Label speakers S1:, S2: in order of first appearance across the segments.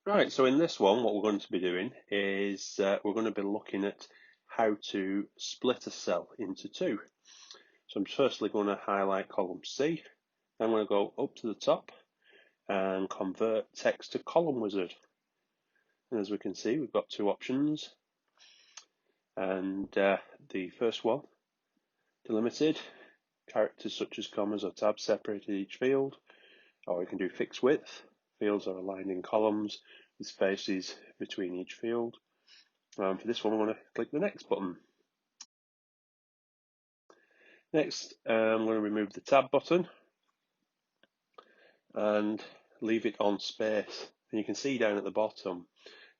S1: Right, so in this one, what we're going to be doing is we're going to be looking at how to split a cell into two. So I'm firstly going to highlight column C. I'm going to go up to the top and convert text to column wizard. And as we can see, we've got two options. And the first one, delimited, characters such as commas or tabs separated each field. Or we can do fixed width. Fields are aligned in columns with spaces between each field. For this one, I'm going to click the next button. Next, I'm going to remove the tab button and leave it on space. And you can see down at the bottom,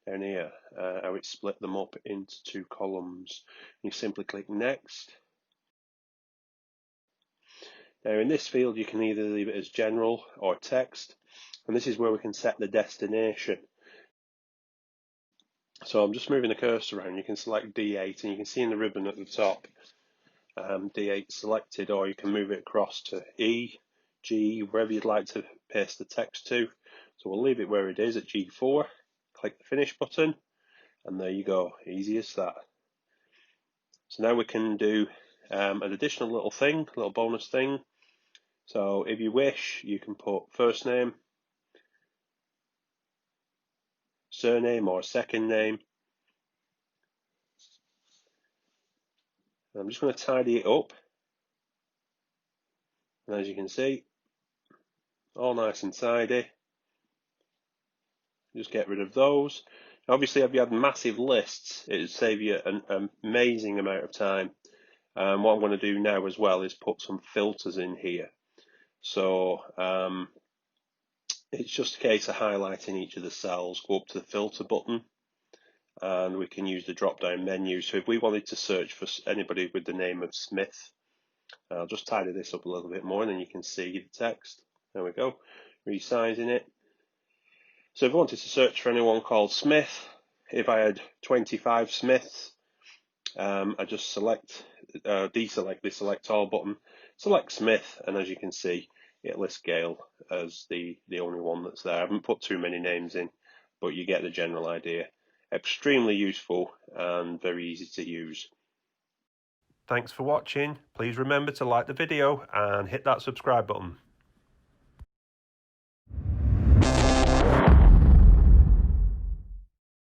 S1: down here, how it split them up into two columns. You simply click next. Now in this field, you can either leave it as general or text, and this is where we can set the destination. So I'm just moving the cursor around. You can select D8, and you can see in the ribbon at the top, D8 selected, or you can move it across to E, G, wherever you'd like to paste the text to. So we'll leave it where it is at G4, click the finish button, and there you go, easy as that. So now we can do an additional little bonus thing. So if you wish, you can put first name, surname or second name. I'm just going to tidy it up. And as you can see, all nice and tidy. Just get rid of those. Obviously, if you had massive lists, it would save you an amazing amount of time. What I'm going to do now as well is put some filters in here. So it's just a case of highlighting each of the cells, go up to the filter button, and we can use the drop-down menu. So if we wanted to search for anybody with the name of Smith, I'll just tidy this up a little bit more, and then you can see the text. There we go, resizing it. So if I wanted to search for anyone called Smith, if I had 25 Smiths, I just deselect the select all button, select Smith, and as you can see, it lists Gail as the only one that's there. I haven't put too many names in, but you get the general idea. Extremely useful and very easy to use. Thanks for watching. Please remember to like the video and hit that subscribe button.